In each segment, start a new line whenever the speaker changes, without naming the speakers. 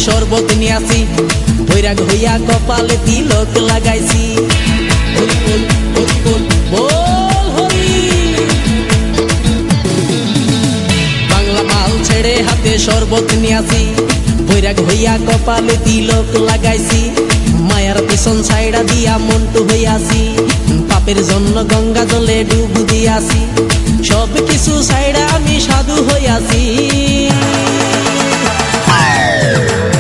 শরবত নিয়াছি, বৈরাগ হইয়া কপালে তিলক লাগাইছি। হরি বল হরি বল বল হরি। বাংলা মাল ছেড়ে হাতে শরবত নিয়াছি, বৈরাগ হইয়া কপালে তিলক লাগাইছি। মায়ার পিছন ছাইড়া দিয়া মন্টু হইয়াছি, পাপের জন্য গঙ্গা জলে ডুব দিয়াছি। সব কিছু ছাইড়া আমি সাধু হইয়াছি।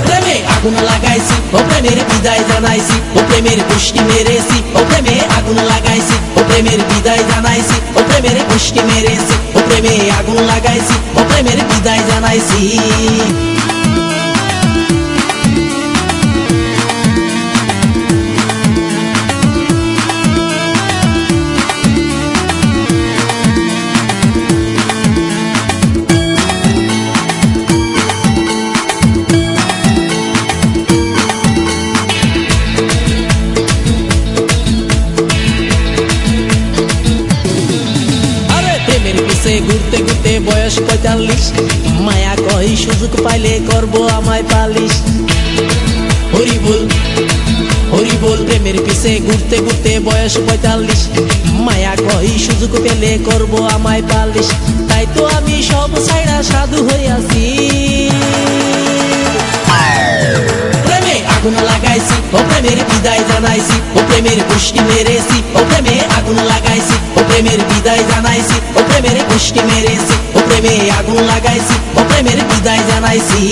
প্রেমে আগুন লাগাইছি, ও প্রেমের বিদায় জানাইছি, ও প্রেমের পুষ্টি মেরেছি, ও প্রেমে আগুন লাগাইছি, ও প্রেমের বিদায় জানাইছি, ও প্রেমের পুষ্টি মেরেছি, ও প্রেমে আগুন লাগাইছি, ও প্রেমের বিদায় জানাইছি। ঘুরতে ঘুরতে বয়স ৪৫, মায়া কই সুযোগ পাইলে করব আমায় পালিশ। হরি বল হরি বল। প্রেমের পিছে ঘুরতে ঘুরতে বয়স ৪৫, মায়া কই সুযোগ পেলে করব আমায় পালিশ। তাই তো আমি সব ছাইড়া সাধু হইয়াছি। প্রেমে আগুন লাগাইছি, ও প্রেমের বিদায় জানাইছি, ও প্রেমের পুষ্টি মেরেছি, ও প্রেমে আগুন লাগাইছি, ও প্রেমের বিদায় জানাইছি, ও প্রেমের পুষ্টি মেরেছি, ও প্রেমে আগুন লাগাইছি, ও প্রেমের বিদায় জানাইছি।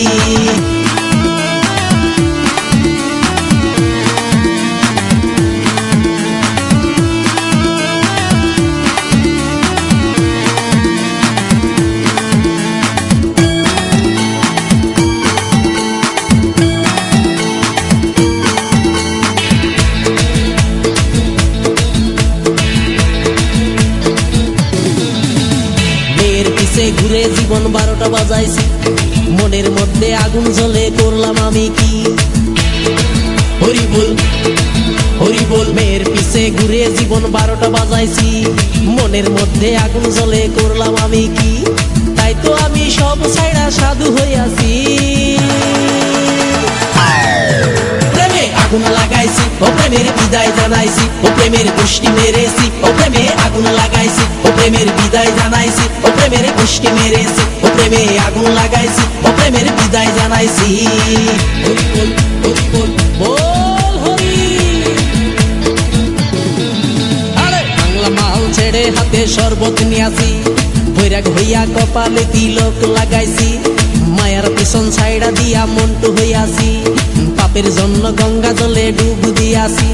ঘুরে জীবন ১২টা বাজাইছি, মনের মধ্যে আগুন জ্বলে করলাম আমি কি। হরি বল হরি বল। মেয়ের পিছে ঘুরে জীবন ১২টা বাজাইছি, মনের মধ্যে আগুন জ্বলে করলাম আমি কি। তাই তো আমি সব ছাইড়া সাধু হইয়াছি। প্রেমে আগুন লাগাইছি, ও প্রেমের বিদায় জানাইছি, ও প্রেমের পুষ্টি মেরেছি, ও প্রেমে আগুন লাগাইছি, ও প্রেমের বিদায় জানাইছি, ও প্রেমের পুষ্টি মেরেছি, ও প্রেমে আগুন লাগাইছি, ও প্রেমের বিদায় জানাইছি। হরি বল হরি বল বল হরি। আরে বাংলা মাল ছেড়ে হাতে শরবত নিয়াছি, বৈরাগ হইয়া কপালে তিলক লাগাইছি। মায়ার পিছন ছাইড়া দিয়া মন্টু হইয়াছি, পাপের জন্য গঙ্গা জলে ডুব দিয়াছি।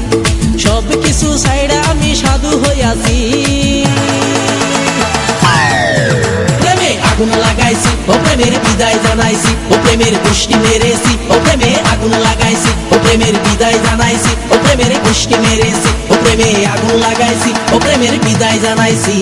সব কিছু ছাইড়া আমি সাধু হইয়াছি। প্রেমে আগুন লাগাইছি, ও প্রেমের বিদায় জানাইছি, ও প্রেমের পুষ্টি মেরেছি, ও প্রেমে আগুন লাগাইছি, ও প্রেমের বিদায় জানাইছি, ও প্রেমের পুষ্টি মেরেছি, ও প্রেমে আগুন লাগাইছি, ও প্রেমের বিদায় জানাইছি।